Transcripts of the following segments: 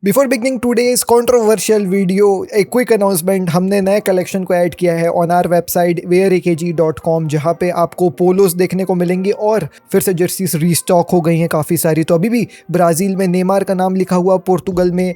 Before beginning today's controversial video, एक quick announcement. हमने नए कलेक्शन को ऐड किया है ऑन आर वेबसाइट wearakg.com, जहाँ पे आपको पोलोस देखने को मिलेंगे और फिर से जर्सीज रीस्टॉक हो गई हैं काफ़ी सारी। तो अभी भी ब्राज़ील में नेमार का नाम लिखा हुआ, पोर्तुगल में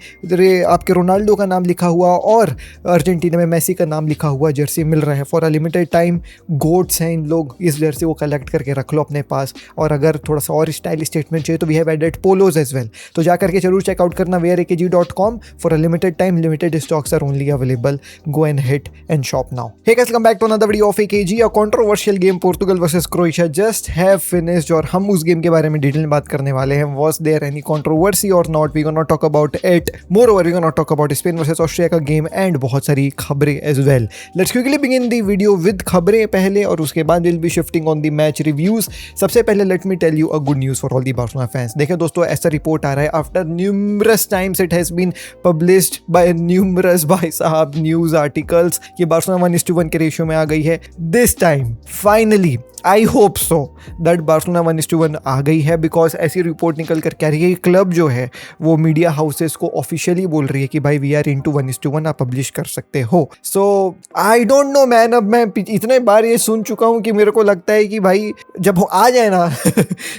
आपके रोनाल्डो का नाम लिखा हुआ और अर्जेंटीना में मेसी का नाम लिखा हुआ जर्सी मिल रहा है for a limited time. Goats हैं इन लोग, इस जर्सी को कलेक्ट करके रख लो अपने पास। और अगर थोड़ा सा और स्टाइलिश स्टेटमेंट चाहिए तो we have added polos as well. तो जा करके जरूर चेकआउट करना wearakg.com for a limited time. Limited stocks are only available. Go and hit and shop now. Hey guys, welcome back to another video of AKG. A controversial game Portugal versus Croatia just have finished और हम उस game के बारे में detail में बात करने वाले हैं. Was there any controversy or not? We're gonna talk about it. Moreover, we're gonna talk about Spain versus Austria का गेम and बहुत सारी खबरें as well. Let's quickly begin the video with खबरें पहले और उसके बाद we'll be shifting on the match reviews. सबसे पहले let me tell you a good news for all the Barcelona fans. देखिए दोस्तों, ऐसा रिपोर्ट आ रहा है after numerous times it has been published by numerous भाई साहब न्यूज आर्टिकल्स कि बार्सिलोना 1:1 के रेशियो में आ गई है. This time finally I hope so that Barcelona 1:1 आ गई है, बिकॉज ऐसी रिपोर्ट निकल कर क्या रही है, क्लब जो है वो मीडिया हाउसेस को ऑफिशियली बोल रही है कि भाई वी आर इनटू 1:1, आप पब्लिश कर सकते हो. सो आई डोंट नो मैन, अब मैं इतने बार ये सुन चुका हूँ कि मेरे को लगता है कि भाई जब आ जाए ना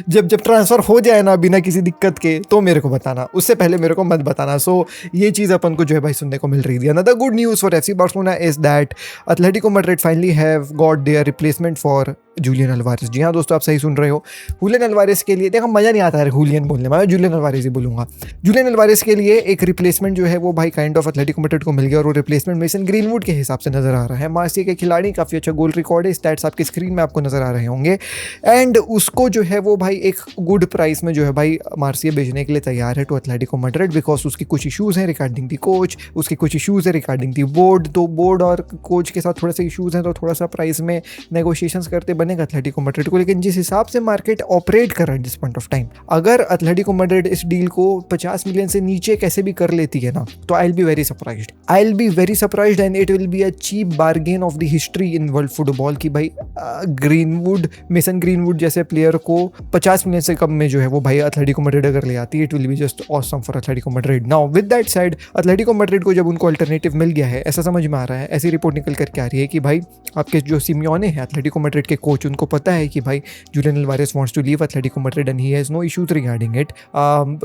जब ट्रांसफर हो जाए ना बिना किसी दिक्कत के, तो मेरे को बताना, उससे पहले मेरे को मत बताना. सो ये चीज़ अपन को जो है भाई सुनने को मिल रही थी. Another good news for FC Barcelona is that Atletico Madrid finally have got their replacement for Julian Alvarez. जी हाँ दोस्तों, आप सही सुन रहे हो. जूलियन अल्वारेस के लिए, देखो मज़ा नहीं आता है जूलियन बोलने में, मैं जूलियन अल्वारेस ही बोलूँगा. जूलियन अल्वारेस के लिए एक रिप्लेसमेंट जो है वो भाई काइंड ऑफ एथलेटिको मैड्रिड को मिल गया और वो रिप्लेसमेंट मेसन ग्रीनवुड के हिसाब से नजर आ रहा है. मार्सिया के खिलाड़ी, काफ़ी अच्छा गोल रिकॉर्ड है, स्टैट्स आपकी स्क्रीन में आपको नजर आ रहे होंगे. एंड उसको जो है वो भाई एक गुड प्राइस में जो है भाई मार्सिया भेजने के लिए तैयार है टू एथलेटिको मैड्रिड, बिकॉज उसकी कुछ इशूज़ हैं रिगार्डिंग दी कोच, उसके कुछ इशूज़ है रिगार्डिंग दी बोर्ड. तो बोर्ड और कोच के साथ थोड़े से इशूज़ हैं, तो थोड़ा सा प्राइस में नेगोशिएशंस करते बनेगा एथलेटिको मैड्रिड को. लेकिन जिस हिसाब से मार्केट ऑपरेट कर रहा है दिस पॉइंट ऑफ टाइम, अगर एथलेटिको मैड्रिड इस डील को 50 मिलियन से नीचे कैसे भी कर लेती है ना, तो I will be very surprised and it will be a cheap bargain of the history in world football कि भाई मेसन ग्रीनवुड जैसे प्लेयर को 50 मिलियन से कम में जो है वो भाई एथलेटिको मैड्रिड अगर ले आती है, it will be just awesome for Atletico Madrid. Now with that side, Atletico Madrid को जब उनको अल्टरनेटिव मिल गया है, ऐसा समझ में आ रहा है, ऐसी रिपोर्ट निकल करके आ रही है कि भाई आपके जो सिमियोने हैं एथलेटिको मैड्रिड के कोच, उनको पता है कि भाई Julian Alvarez wants to leave Atletico Madrid and he has no issues regarding it.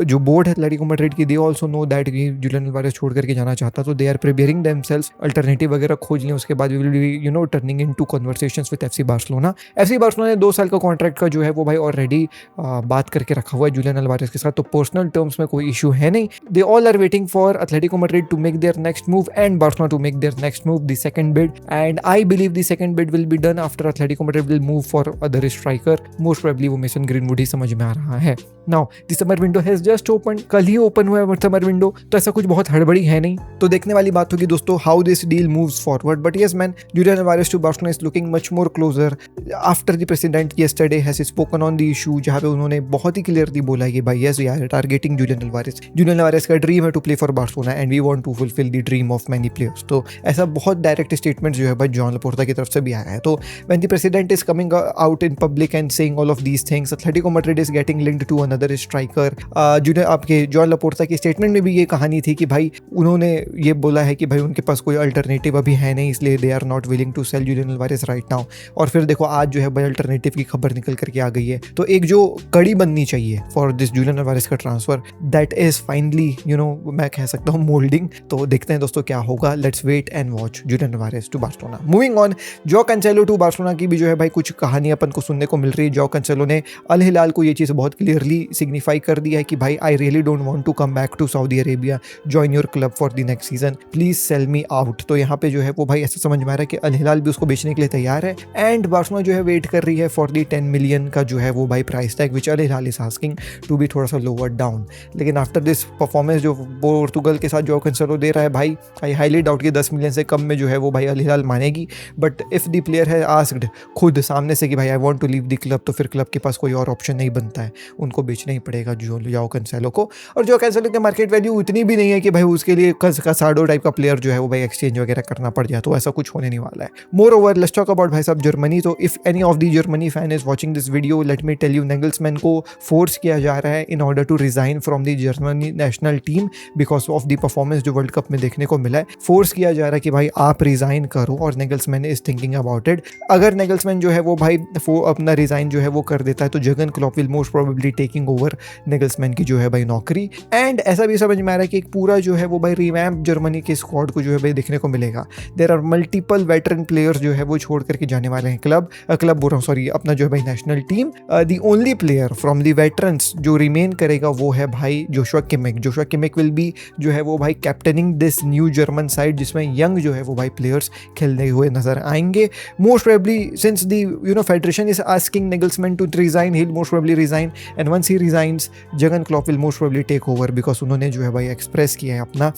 जो बोर्ड है एथलेटिको मैड्रिड की, दे आल्सो नो दैट कि जूलियन अल्वारेस छोड़ करके जाना चाहता, तो they are preparing themselves, alternative वगैरह खोज लें. उसके बाद we will be turning into conversations with FC Barcelona. FC Barcelona ने 2 साल का कॉन्ट्रैक्ट का जो है वो भाई ऑलरेडी बात करके रखा हुआ है जूलियन अल्वारेस के साथ, तो पर्सनल टर्म्स में कोई इशू है नहीं. They all are waiting for Atletico Madrid to make their next move and Barcelona to make their next move, the second bid. And I believe the second bid will be done after Atletico Madrid will move for other striker. Most probably वो Mason Greenwood ही समझ में आ रहा है. Now the summer window has just open, कल ही open हुआ है समर विंडो, तो ऐसा कुछ बहुत हड़बड़ी है नहीं. तो देखने वाली बात होगी दोस्तों how this deal moves forward. But yes man, Julian Alvarez to Barcelona is looking much more closer after the president yesterday has spoken on the issue, जहां पे उन्होंने बहुत ही क्लियरली बोला है कि भाई yes we are targeting Julian Alvarez. Julian Alvarez का dream है to play for Barcelona and we want to fulfil the dream of many players. तो ऐसा बहुत डायरेक्ट स्टेटमेंट जो है भाई जॉन लपोर्ता की तरफ से भी आया है. तो when the president is coming out in public and saying all of these things, Atletico Madrid is getting linked to another striker. जो आपके जॉन लपोर्ता की स्टेटमेंट में भी ये कहानी थी कि भाई उन्होंने ये बोला है कि भाई उनके पास कोई अल्टरनेटिव अभी है नहीं, इसलिए they are not willing to sell Julian Alvarez right now. और फिर देखो आज जो है भाई अल्टरनेटिव की खबर निकल करके आ गई है. तो एक जो कड़ी बननी चाहिए फॉर दिस जूलियन अल्वारेस का ट्रांसफर, दैट इज फाइनली मैं कह सकता हूँ मोल्डिंग. तो देखते हैं दोस्तों क्या होगा. Let's wait and watch Julian Alvarez to Barcelona. Moving on, João Cancelo to Barcelona की भी जो है भाई कुछ कहानी अपन को सुनने को मिल रही है. जो कैंसेलो ने अल हिलाल को ये चीज़ बहुत क्लियरली सिग्निफाई कर दिया है कि भाई I really don't want to come back to Saudi Arabia, join your club for the next season, please sell me out. तो यहाँ पे जो है वो भाई ऐसा समझ में आ रहा है कि अल हिलाल भी उसको बेचने के लिए तैयार है एंड बार्सिलोना जो है वेट कर रही है फॉर द 10 मिलियन का जो है वो भाई price tag which Al Hilal is asking to be थोड़ा सा लोअर डाउन. लेकिन आफ्टर दिस परफॉर्मेंस जो पोर्तुगल के साथ जो कैंसेलो दे रहा है भाई, आई हाईली डाउट कि 10 मिलियन से कम में जो है वो भाई अल हिलाल मानेगी. बट इफ द प्लेयर है आस्क्ड खुद सामने से कि भाई I want to leave the club, तो फिर क्लब के पास कोई और ऑप्शन नहीं बनता है उनको बेचना ही पड़ेगा जोआओ कैंसेलो को। और जोआओ कैंसेलो की मार्केट वैल्यू इतनी भी नहीं है कि भाई उसके लिए कासाडो टाइप का प्लेयर जो है वो भाई एक्सचेंज वगैरह करना पड़ जाए, तो ऐसा कुछ होने नहीं वाला है। Moreover let's talk about भाई साहब जर्मनी। तो if any of the Germany fan is watching this video, let me tell you, Nagelsmann को फोर्स किया जा रहा है in order to resign from the Germany national team because of the performance जो world cup में देखने को मिला है। फोर्स किया जा रहा है कि भाई आप रिजाइन करो, और नेगल्समैन इज थिंकिंग अबाउट इट। अगर नेगल्समैन जो है वो भाई अपना रिजाइन जो है वो कर देता है तो Jurgen Klopp will most probably taking over Nagelsmann की जो है भाई नौकरी। एंड ऐसा भी समझ में आ रहा है कि एक पूरा जो है वो भाई रिवैम्प जर्मनी के स्क्वाड को जो है भाई देखने को मिलेगा। There are multiple veteran players जो है वो छोड़ करके जाने वाले हैं क्लब बोल रहा हूँ सॉरी, अपना जो है भाई national team. The only player from the veterans जो रिमेन करेगा वो है भाई Joshua Kimmich. Joshua Kimmich will be जो है वो भाई captaining this new German side, जिसमें यंग जो है वो भाई प्लेयर्स खेलने हुए नजर आएंगे। Most probably since the federation is asking Nagelsmann to resign, he will most probably resign, and once he resigns Jurgen Klopp will most probably take over because उन्होंने जो है भाई एक्सप्रेस किया है अपना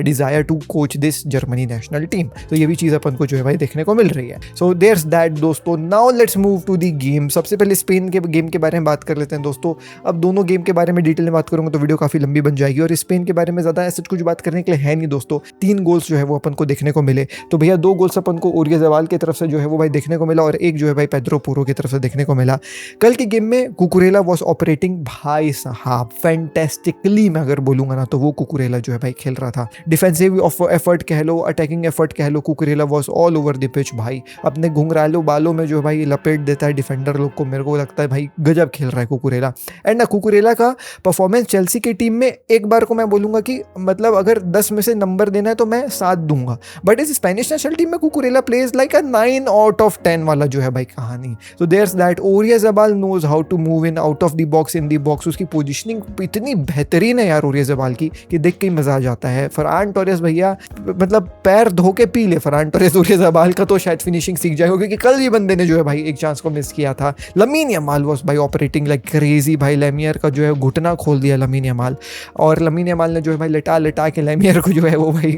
desire to coach this Germany national team. तो ये भी चीज़ अपन को जो है भाई देखने को मिल रही है। सो देयर्स दैट दोस्तों। Now let's move to the game. सबसे पहले स्पेन के गेम के बारे में बात कर लेते हैं दोस्तों। अब दोनों गेम के बारे में डिटेल में बात करूंगा तो वीडियो काफी लंबी बन जाएगी, और स्पेन के बारे में ज्यादा ऐसा कुछ बात करने के लिए है नहीं दोस्तों। 3 गोल्स जो है वो अपन को देखने को मिले, तो भैया 2 गोल्स अपन को ओरियाज़ाबाल की तरफ से जो है वो भाई देखने को मिला, और एक जो है भाई पेड्रो पोरो की तरफ से देखने को मिला। कल के गेम में कुकुरेला वॉज ऑपरेटिंग भाई साहब फैंटेस्टिकली, मैं अगर बोलूंगा ना तो वो कुकुरेला जो है भाई खेल रहा था। डिफेंसिव एफर्ट कह लो, अटैकिंग एफर्ट कह लो, Cucurella was all over the pitch भाई। अपने घुंघरालो बालों में जो भाई लपेट देता है डिफेंडर लोग को, मेरे को लगता है भाई गजब खेल रहा है कुकुरेला। एंड ना कुकुरेला का परफॉर्मेंस चेल्सी की टीम में एक बार को मैं बोलूंगा कि मतलब अगर 10 में से नंबर देना है तो मैं 7 दूंगा, बट इस स्पेनिश नेशनल टीम में Cucurella plays like a 9 out of 10 वाला जो है भाई कहानी। So there's that. Oyarzabal knows how to move in out of the box in the box. उसकी पोजीशनिंग इतनी बेहतरीन है यार ओरियाज़ाबाल की कि देख के ही मजा आ जाता है। फरहान टोरेस भैया मतलब पैर धो के पी ले फरहान टोरेस ओरियाज़ाबाल का, तो शायद फिनिशिंग सीख जाएगा, क्योंकि कल ही बंदे ने जो है भाई एक चांस को मिस किया था। लमीन यमाल वाज भाई ऑपरेटिंग लाइक क्रेजी भाई। लेमियर का जो है घुटना खोल दिया लमीन यमाल, और लमीन यमाल ने जो है भाई लिटा के लेमियर को जो है वो भाई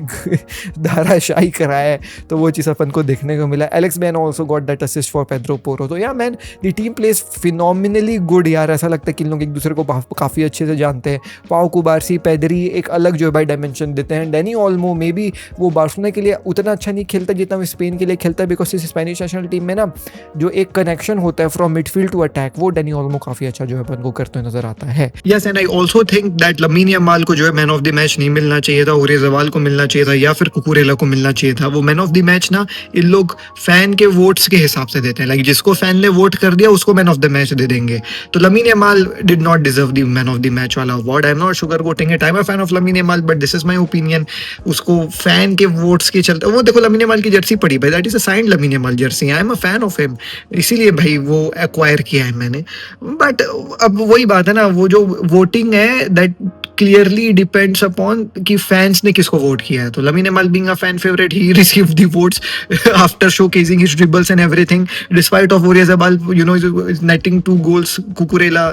धाराशाही कराया है, तो वो चीज़ अपन को देखने को मिला। Alex Baena also got that assist for Pedro Porro. तो yeah man the team plays phenomenally good यार। ऐसा लगता है कि इन लोग एक दूसरे को काफ़ी अच्छे से जानते हैं। पाउ कुबार्सी पेदरी एक अलग जो है भाई डायमेंशन देते हैं। डेनी ओल्मो मे बी वो बार्सिलोना के लिए उतना अच्छा नहीं खेलता जितना वो स्पेन के लिए खेलता है, बिकॉज इस स्पेनिश नेशनल टीम में ना जो एक कनेक्शन होता है फ्रॉम मिडफील्ड टू अटैक, वो डेनी ओल्मो काफ़ी अच्छा जो है अपन को करते हुए नजर आता है। Yes, and I also think that Lamine Yamal को जो है मैन ऑफ द मैच नहीं मिलना चाहिए था, ओरियाज़ाबाल को मिलना चाहिए था, या फिर कुकुरेला को मिलना चाहिए था। वो मैन ऑफ द मैच ना इन लोग फैन के वोट्स के हिसाब से देते हैं, लाइक जिसको फैन ने वोट कर दिया उसको मैन ऑफ द मैच दे देंगे। तो Lamine Yamal did not deserve the man of the match वाला award. I am not sugar coating it, I am a fan of Lamine Yamal, but this is my opinion. उसको fan के votes के चलते, वो देखो lamin Yamal की Jersey पड़ी भाई, that is a signed lamin Yamal Jersey. I am a fan of him, इसीलिए भाई वो एक्वायर किया है मैंने। बट अब वही बात है ना, वो जो वोटिंग है दैट क्लियरली डिपेंड्स अपॉन कि फैंस ने किसको वोट किया है। तो Lamine Yamal being a fan favourite, he received the votes after showcasing his dribbles and everything, despite of Oyarzabal is netting 2 goals, Cucurella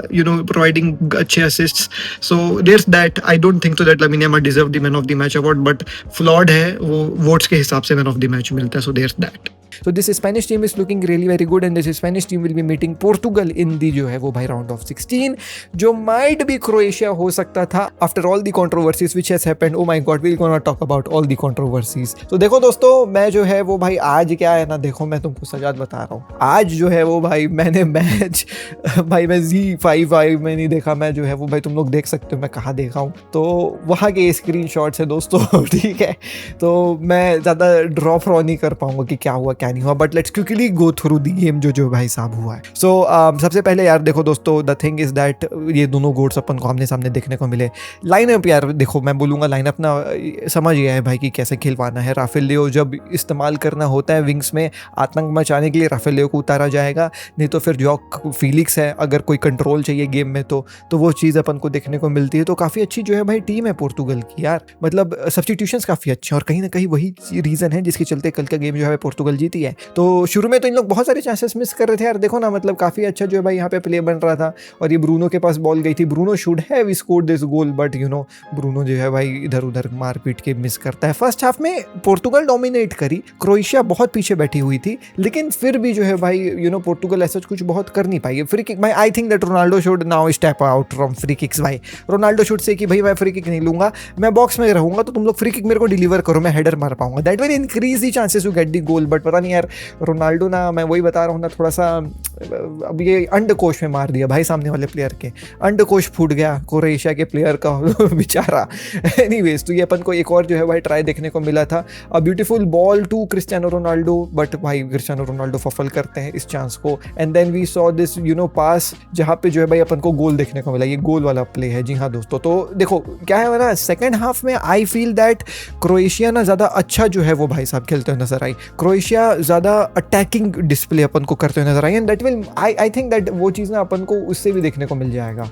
providing अच्छे assists. So there's that. I don't think so that Lamine Yamal deserved the man of the match award, but flawed है वो, votes के हिसाब से man of the match मिलता है. So there's that. So this Spanish team is looking really very good, and this Spanish team will be meeting Portugal in the जो है वो भाई राउंड ऑफ 16, जो might be Croatia हो सकता था after all the controversies which has happened. Oh my God, we're gonna talk about all the controversies. तो देखो दोस्तों, मैं जो है वो भाई आज क्या है ना, देखो मैं तुमको सजाद बता रहा हूँ। आज जो है वो भाई मैंने मैच भाई मैं Z5 में नहीं देखा, मैं जो है वो भाई तुम लोग देख सकते हो मैं कहाँ देखा हूँ, तो वहाँ के स्क्रीन शॉट्स है दोस्तों। ठीक है, तो मैं ज़्यादा ड्रॉप नहीं कर पाऊंगा कि क्या हुआ क्या नहीं हुआ, but let's quickly go through the game जो भाई साहब हुआ है। सो सबसे पहले यार देखो दोस्तों, द थिंग इज दैट ये दोनों गोल्स अपन को आमने सामने देखने को मिले। लाइनअप यार देखो, मैं बोलूँगा लाइनअप ना समझ गया है भाई कि कैसे खिलवाना है। राफेल लियो जब इस्तेमाल करना होता है विंग्स में आतंक मचाने के लिए, राफेल लियो को उतारा जाएगा, नहीं तो फिर जो फीलिक्स है अगर कोई कंट्रोल चाहिए गेम में तो वो चीज़ अपन को देखने को मिलती है। तो काफ़ी अच्छी जो है भाई टीम है पोर्तुगल की यार, मतलब सब्स्टिट्यूशंस काफ़ी अच्छे हैं, और कहीं ना कहीं वही रीज़न है जिसके चलते कल का गेम जो है पोर्तुगल जीत मिलती है। तो शुरू में तो इन लोग बहुत सारे चांसेस मिस कर रहे थे यार, देखो ना मतलब काफ़ी अच्छा जो है भाई यहाँ पे प्ले बन रहा था और ये ब्रूनो के पास बॉल गई थी, Bruno should have scored this goal but you know Bruno जो है भाई इधर उधर मार पीट के मिस करता है। फर्स्ट हाफ में पोर्तुगल डोमिनेट करी, क्रोएशिया बहुत पीछे बैठी हुई थी, लेकिन फिर भी जो है भाई यू नो पोर्तुगल ऐसा कुछ बहुत कर नहीं पाई। फ्री किक भाई I think that Ronaldo should now step out from free kicks. भाई रोनाल्डो शुड से कि भाई मैं फ्री किक नहीं लूंगा, मैं बॉक्स में रहूंगा तो तुम लोग फ्री किक मेरे को डिलीवर करो, मैं हेडर मार पाऊंगा, that will increase the chances to get the goal. But पता नहीं यार रोनाल्डो ना, मैं वही बता रहा हूँ ना, थोड़ा सा अब ये अंडकोश में मार दिया भाई सामने वाले प्लेयर के, अंडकोश फूट गया क्रोएशिया के प्लेयर का बेचारा। एनीवेज तो ये अपन को एक और जो है भाई ट्राई देखने को मिला था, a beautiful ball to Cristiano Ronaldo, but भाई क्रिस्टियानो रोनाल्डो फफल करते हैं इस चांस को। And then we saw this you know pass जहाँ पे जो है भाई अपन को गोल देखने को मिला, ये गोल वाला प्ले है। जी हाँ दोस्तों, तो देखो क्या है ना, सेकेंड हाफ में आई फील दैट क्रोएशिया ना ज़्यादा अच्छा जो है वो भाई साहब खेलते हुए नजर आई, क्रोएशिया ज़्यादा अटैकिंग डिस्प्ले अपन को करते हुए नजर आई, and that will I think that वो चीज़ ना अपन को उससे भी देखने को मिल जाएगा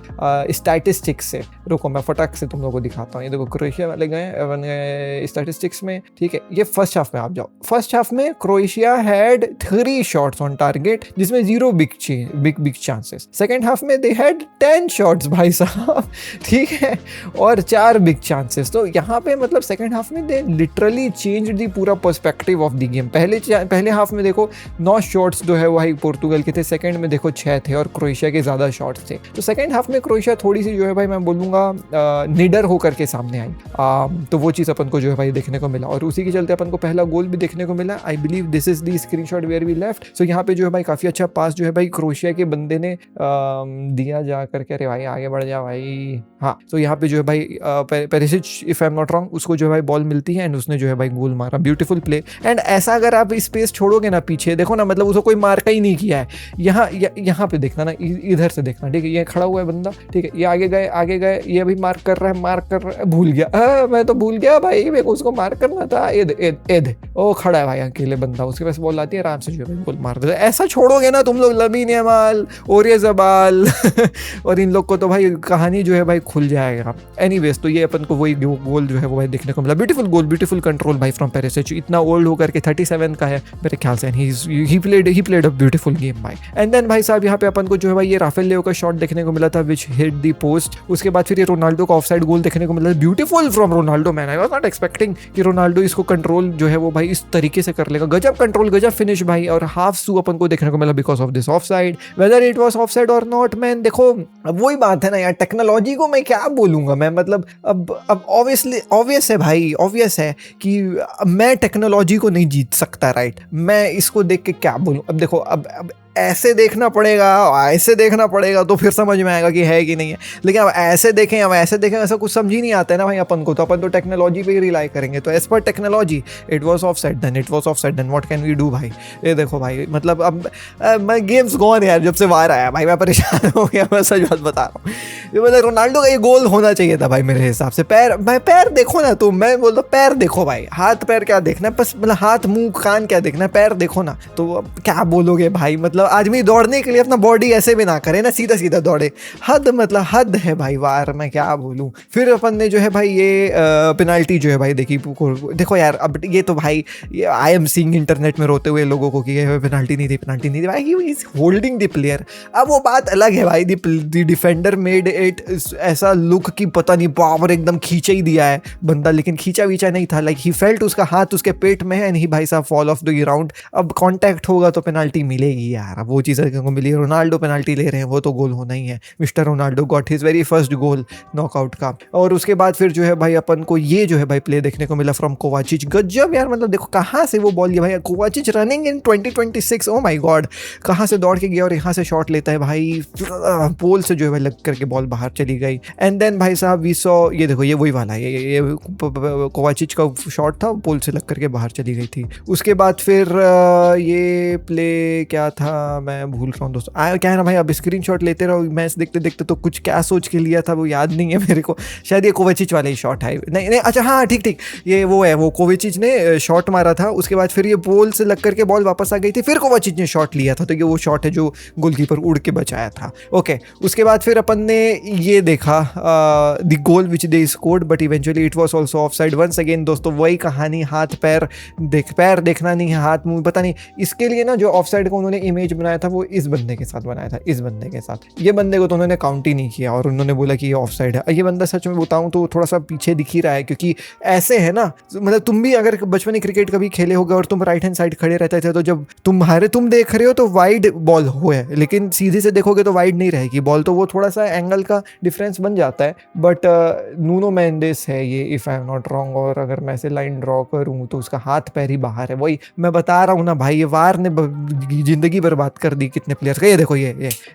स्टैटिस्टिक्स से। रुको मैं फटाक से तुम लोगों को दिखाता हूँ, ये देखो क्रोएशिया वाले गए स्टैटिस्टिक्स में, ठीक है। ये फर्स्ट हाफ में आप जाओ, फर्स्ट हाफ में Croatia had 3 shots on target जिसमें 0 बिग चांसेस। सेकेंड हाफ में दे हैड 10 शॉट्स भाई साहब, ठीक है, और 4 बिग चांसेस। तो यहाँ पे मतलब सेकेंड हाफ में दे लिटरली चेंज दी पूरा पर्सपेक्टिव ऑफ द गेम। पहले हाफ में देखो 9 शॉट्स जो है वही पोर्तुगल के थे, सेकंड में देखो 6 थे और क्रोएशिया के ज़्यादा शॉट्स थे। तो सेकंड हाफ में क्रोएशिया थोड़ी सी जो है भाई मैं बोलूँगा निडर होकर के सामने आई, तो वो चीज़ अपन को जो है भाई देखने को मिला और उसी के चलते अपन को पहला गोल भी देखने को मिला। I believe this is the screenshot where we left. So यहाँ पे जो है भाई काफ़ी अच्छा पास जो है भाई क्रोएशिया के बंदे ने दिया जा करके, अरे भाई आगे बढ़ जा भाई, हाँ। तो यहाँ पे जो है भाई Perisic if I am not wrong उसको जो है भाई बॉल मिलती है एंड उसने जो है भाई गोल मारा, ब्यूटीफुल प्ले। एंड ऐसा अगर आप स्पेस छोड़ोगे ना पीछे, देखो ना मतलब उसको कोई मार्का ही नहीं किया है। यहाँ पे देखना ना, इधर से देखना, ठीक है, ये खड़ा हुआ है बंदा, ठीक है, ये आगे गए, ये अभी मार्क कर रहा है, भूल गया, मैं तो भूल गया भाई, मेरे को उसको मार्क करना था। एद ओ खड़ा है भाई अकेले बंदा, उसके पास बॉल आती है, आराम से जो है गोल मार देता है। ऐसा छोड़ोगे ना तुम लोग लमीन यमाल, ओरियज़बाल और इन लोग को तो भाई कहानी जो है भाई खुल जाएगा। एनीवेज तो ये अपन को वही गोल जो है वो भाई देखने को मिला, ब्यूटीफुल गोल, ब्यूटीफुल कंट्रोल भाई फ्रॉम पेरिसिच। इतना ओल्ड होकर के 37 का है मेरे ख्याल से, he played a beautiful game भाई। एंड देन भाई साहब यहाँ पे अपन को जो है भाई ये राफेल लियो का शॉट देखने को मिला था विच हिट दी पोस्ट। उसके बाद फिर ये रोनाल्डो का ऑफसाइड गोल देखने को मिला, beautiful from Ronaldo. Man I was not expecting कि रोनाल्डो इसको कंट्रोल जो है वो भाई इस तरीके से कर लेगा, गजब कंट्रोल, गजब फिनिश भाई। और हाफ सू अपन को देखने को मिला because of this offside, whether it was offside और नॉट। मैन देखो अब वही बात है ना यार, टेक्नोलॉजी को मैं क्या बोलूंगा मैं, मतलब अब ऑब्वियस है भाई, ऑब्वियस है कि मैं टेक्नोलॉजी को नहीं जीत सकता, राइट। मैं इसको देख के क्या बोलूं, अब देखो अब ऐसे देखना पड़ेगा, ऐसे देखना पड़ेगा तो फिर समझ में आएगा कि है कि नहीं है। लेकिन अब ऐसे देखें ऐसा कुछ समझ ही नहीं आता है ना भाई अपन को, तो अपन तो टेक्नोलॉजी पे ही रिलाई करेंगे। तो as per technology it was offside, then what can we do भाई। ये देखो भाई मतलब अब मैं गेम्स गॉन यार, जब से बाहर आया भाई मैं परेशान हो गया, मैं सच बात बता रहा हूँ। ये मतलब रोनाल्डो का ये गोल होना चाहिए था भाई मेरे हिसाब से। पैर देखो ना तुम, मैं बोलता पैर देखो भाई, हाथ पैर क्या देखना है, बस मतलब हाथ मुंह कान क्या देखना है, पैर देखो ना। तो अब क्या बोलोगे भाई, मतलब आदमी दौड़ने के लिए अपना बॉडी ऐसे भी ना करे ना, सीधा सीधा दौड़े, मतलब हद है भाई वार, मैं क्या बोलूं। फिर अपन ने जो है भाई ये पेनाल्टी जो है भाई देखो यार, अब ये तो भाई आई एम सीइंग इंटरनेट में रोते हुए लोगों को कि ये पेनाल्टी नहीं थी भाई, he is holding the player. अब वो बात अलग है भाई, द डिफेंडर मेड इट ऐसा लुक कि पता नहीं पावर एकदम खींचा ही दिया है बंदा, लेकिन खींचा नहीं था, लाइक ही फेल्ट उसका हाथ उसके पेट में है एंड ही भाई साहब फॉल ऑफ द ग्राउंड। अब कांटेक्ट होगा तो पेनाल्टी मिलेगी यार, अब वो चीज़ देखने को मिली। रोनाल्डो पेनाल्टी ले रहे हैं, वो तो गोल होना ही है। Mister Ronaldo got his very first goal knockout का। और उसके बाद फिर जो है भाई अपन को ये जो है भाई प्ले देखने को मिला फ्रॉम कोवाचिच, गजब यार, मतलब देखो कहाँ से वो बॉल, ये भाई कोवाचिच running in 2026, oh my God, कहाँ से दौड़ के गया और यहाँ से शॉट लेता है भाई, पोल से जो है भाई लग करके बॉल बाहर चली गई। एंड देन भाई साहब वी सॉ, ये देखो ये वही वाला है, ये कोवाचिच का शॉट था, पोल से लग करके बाहर चली गई थी। उसके बाद फिर ये प्ले क्या था, मैं भूल रहा हूँ दोस्तों, क्या है ना भाई, अब स्क्रीनशॉट लेते रहो मैच देखते देखते, तो कुछ क्या सोच के लिया था वो याद नहीं है मेरे को, शायद ये कोवेचिच वाला ही शॉट है, नहीं नहीं, अच्छा हाँ ठीक ठीक, ये वो है, वो कोवेचिच ने शॉट मारा था, उसके बाद फिर ये पोल से लग करके बॉल वापस आ गई थी, फिर कोवेचिच ने शॉट लिया था, तो ये वो शॉट है जो गोलकीपर उड़ के बचाया था। ओके, उसके बाद फिर अपन ने ये देखा the goal which they scored but eventually it was also offside. Once again दोस्तों वही कहानी, हाथ पैर देखना नहीं है, हाथ मुंह पता नहीं। इसके लिए ना जो ऑफसाइड का उन्होंने इमेज बनाया था वो इस बंदे के साथ बनाया था, इस बंदे के साथ, ये बंदे को तो उन्होंने काउंट ही नहीं किया और उन्होंने बोला कि ये ऑफसाइड है। ये बंदा सच में बताऊं तो थोड़ा सा पीछे दिख ही रहा है, क्योंकि ऐसे है ना, मतलब तुम भी अगर बचपन में क्रिकेट कभी खेले होगे और तुम राइट हैंड साइड खड़े रहते थे, तो जब तुम देख रहे हो तो वाइड बॉल हो है, लेकिन सीधे से देखोगे तो वाइड नहीं रहेगी बॉल, तो वो थोड़ा सा एंगल का डिफरेंस बन जाता है। बट नूनो मेंडिस है ये, if I am not wrong, और अगर मैं ऐसे लाइन ड्रॉ करूं तो उसका हाथ पैर ही बाहर है। वही मैं बता रहा हूँ ना भाई, ये वार ने जिंदगी बर्बाद कर दी कितने प्लेयर्स का। ये देखो ये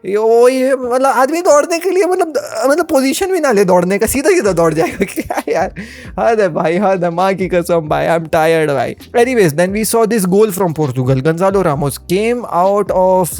वही है, मतलब आदमी दौड़ने के लिए मतलब पोजीशन भी ना ले दौड़ने का, सीधा सीधा दौड़ जाएगा, क्या यार, हद है भाई, हद है, माँ की कसम भाई, आई एम टायर्ड भाई। Anyways then we saw this goal from Portugal, Gonzalo Ramos came out of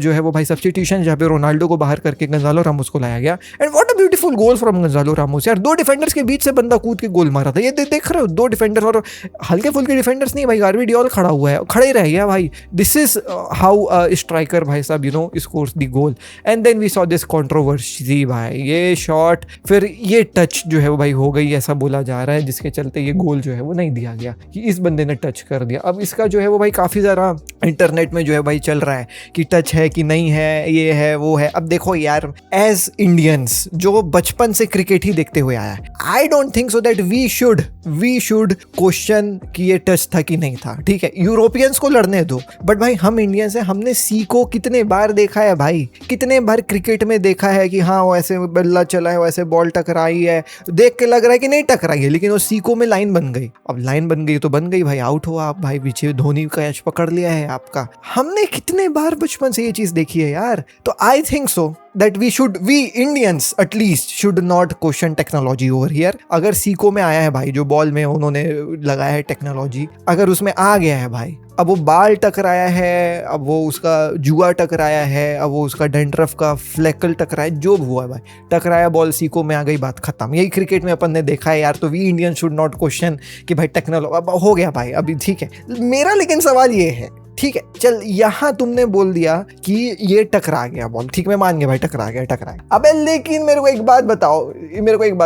जो है वो भाई सब्स्टिट्यूशन, जहाँ पे रोनाल्डो को बाहर करके गंजालो रामोस को लाया गया। And what a beautiful goal from Gonzalo Ramos यार, दो डिफेंडर्स के बीच से बंदा कूद के गोल मारा था। ये देख रहे हो, दो डिफेंडर्स, और हल्के फुल्के डिफेंडर्स नहीं भाई, गार्विडियोल खड़ा हुआ है, खड़े रह गया भाई। दिस इज हाउ स्ट्राइकर भाई साहब you know scores the goal. And then we saw this controversy भाई, ये शॉट फिर ये टच जो है वो भाई हो गई, ऐसा बोला जा रहा है, जिसके चलते ये गोल जो है वो नहीं दिया गया, कि इस बंदे ने टच कर दिया। अब इसका जो है वो भाई काफी ज़्यादा इंटरनेट में जो है भाई चल रहा है कि टच है कि नहीं है, ये है वो है। अब देखो यार, एज इंडियंस जो बचपन से क्रिकेट ही देखते हुए आया है, I don't think so that we should question कि ये टच था कि नहीं था। ठीक है, यूरोपियंस को लड़ने दो, बट भाई हम इंडियंस हैं, हमने सी को कितने बार देखा है भाई, कितने बार क्रिकेट में देखा है कि हाँ वो ऐसे बल्ला चला है, वैसे बॉल टकराई है, देख के लग रहा है कि नहीं टकराई है, लेकिन वो सीको में लाइन बन गई। अब लाइन बन गई तो बन गई भाई, आउट हो आप भाई, पीछे धोनी का कैच पकड़ लिया है आपका। हमने कितने बार बचपन से ये चीज देखी है यार। तो I think so that we Indians at least should not question technology over here। अगर सीको में आया है भाई, जो बॉल में उन्होंने लगाया है टेक्नोलॉजी, अगर उसमें आ गया है भाई, अब वो बाल टकराया है, अब वो उसका जुआ टकराया है, अब वो उसका डेंड्रफ का फ्लेकल टकराया, जो भी हुआ है भाई, टकराया बॉल, सीको में आ गई, बात खत्म। यही क्रिकेट में अपन ने देखा है यार। तो we Indian should not question कि भाई टेक्नोलॉजी, अब हो गया भाई अभी, ठीक है। मेरा लेकिन सवाल ये है, ठीक है चल, यहाँ तुमने बोल दिया कि ये टकरा गया बॉल, ठीक, मैं मान गया भाई टकरा गया। अबे लेकिन मेरे को एक बात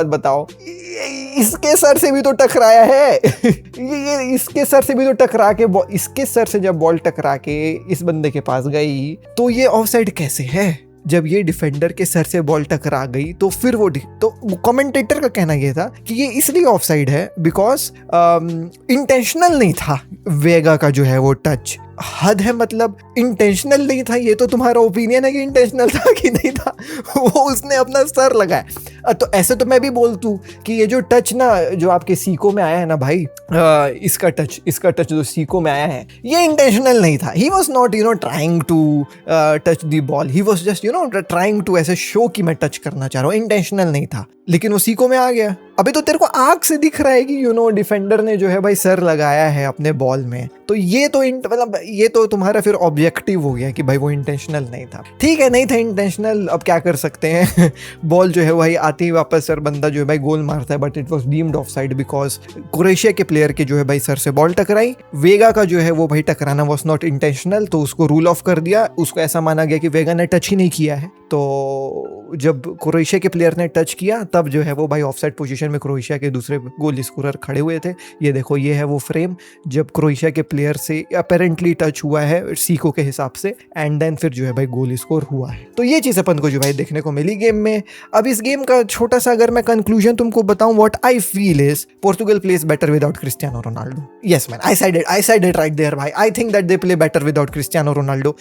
बताओ, इसके सर से भी तो टकराया है ये इसके सर से भी तो टकरा के, इसके सर से जब बॉल टकरा के इस बंदे के पास गई, तो ये ऑफसाइड कैसे है? जब ये डिफेंडर के सर से बॉल टकरा गई तो फिर वो तो कमेंटेटर का कहना ये था कि ये इसलिए ऑफसाइड है बिकॉज इंटेंशनल नहीं था वेगा का जो है वो टच। हद है, मतलब इंटेंशनल नहीं था। ये तो तुम्हारा ओपिनियन है कि इंटेंशनल था कि नहीं था, वो उसने अपना सर लगाया। तो ऐसे तो मैं भी बोलतू कि ये जो टच ना जो आपके सीको में आया है ना भाई, इसका टच जो सीको में आया है, ये इंटेंशनल नहीं था। He was not trying to touch the ball, he was just trying to ऐसे शो कि मैं टच करना चाह रहा हूँ, इंटेंशनल नहीं था। लेकिन वो सीको में आ गया। अभी तो तेरे को आंख से दिख रहा है कि डिफेंडर ने जो है भाई सर लगाया है अपने बॉल में, तो ये तो मतलब ये तो तुम्हारा फिर ऑब्जेक्टिव हो गया कि भाई वो इंटेंशनल नहीं था। ठीक है, नहीं था इंटेंशनल, अब क्या कर सकते हैं बॉल जो है भाई आती ही वापस सर, बंदा जो है भाई गोल मारता है, but it was deemed offside because Croatia के प्लेयर के जो है भाई सर से बॉल टकराई। वेगा का जो है वो भाई टकराना वाज नॉट इंटेंशनल, तो उसको रूल ऑफ कर दिया। उसको ऐसा माना गया कि वेगा ने टच ही नहीं किया है। तो जब क्रोएशिया के प्लेयर ने टच किया तब जो है वो भाई ऑफसाइड पोजीशन में क्रोएशिया के दूसरे गोल स्कोरर खड़े हुए थे। ये देखो, ये है वो फ्रेम जब क्रोएशिया के प्लेयर से अपेरेंटली टच हुआ है सीको के हिसाब से, एंड देन फिर जो है भाई गोल स्कोर हुआ है। तो ये चीज अपन को जो भाई देखने को मिली गेम में। अब इस गेम का छोटा सा अगर मैं कंक्लूजन तुमको बताऊं, what I feel is Portugal plays better without Cristiano Ronaldo. Yes man, I said it right there भाई। I think that they play better without Cristiano Ronaldo.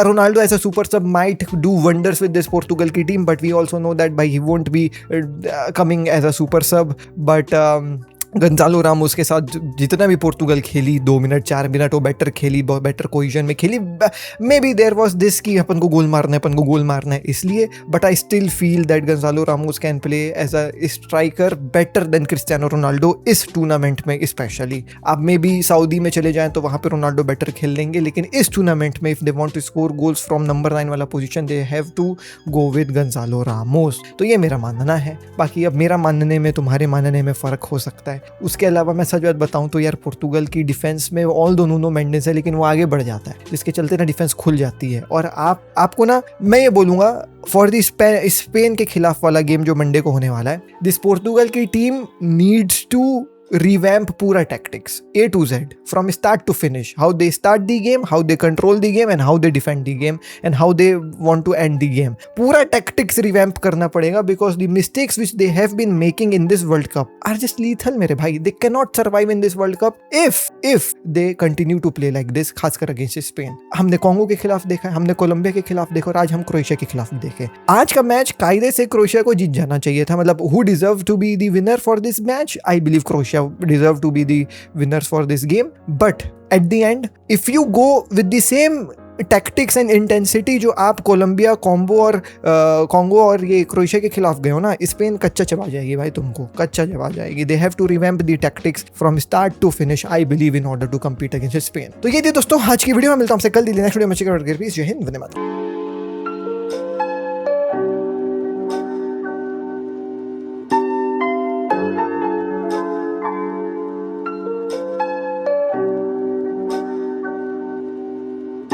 Ronaldo as a super sub might do wonders with this Portugal की team, but we also know that he won't be coming as a super sub, but Gonzalo Ramos के साथ जितना भी पोर्तुगल खेली 2 minute 4 minute वो better खेली, बहुत better cohesion में खेली। Maybe there was this कि अपन को गोल मारना है इसलिए, but I still feel that Gonzalo Ramos can play as a striker better than Cristiano Ronaldo इस टूर्नामेंट में स्पेशली। आप मे बी सऊदी में चले जाएं तो वहाँ पे रोनाल्डो बेटर खेल लेंगे, लेकिन इस टूर्नामेंट में if they want to score goals from number 9 वाला position they have to go with Gonzalo Ramos. तो ये मेरा मानना है। बाकी अब मेरा मानने में तुम्हारे मानने में फ़र्क हो सकता है। उसके अलावा मैं सच बात बताऊं तो यार पोर्तुगल की डिफेंस में ऑल्दो नुनो मेंडेस है, लेकिन वो आगे बढ़ जाता है, जिसके चलते ना डिफेंस खुल जाती है। और आपको ना मैं ये बोलूंगा फॉर द स्पेन के खिलाफ वाला गेम जो मंडे को होने वाला है, दिस पोर्तुगल की टीम नीड्स टू revamp पूरा tactics A to Z from start to finish, how they start the game, how they control the game and how they defend the game and how they want to end the game. पूरा tactics revamp करना पड़ेगा because the mistakes which they have been making in this World Cup are just lethal मेरे भाई। They cannot survive in this World Cup if they continue to play like this, खासकर against Spain. हमने Congo के खिलाफ देखा, हमने Colombia के खिलाफ देखा और आज हम क्रोएशिया के खिलाफ देखे। आज का मैच कायदे से क्रोएशिया को जीत जाना चाहिए था। मतलब who deserve to be the winner for this match? I believe Croatia deserve to be the winners for this game, but at the end if you go with the same tactics and intensity जो आप Colombia Congo और ये Croatia के खिलाफ गए हो ना, Spain कच्चा चबा जाएगी भाई, तुमको कच्चा चबा जाएगी। They have to revamp the tactics from start to finish, I believe, in order to compete against Spain. तो ये थी दोस्तों आज की वीडियो में, मिलता हूं आपसे कल। नेक्स्ट वीडियो में जय हिंद, वंदे मातरम।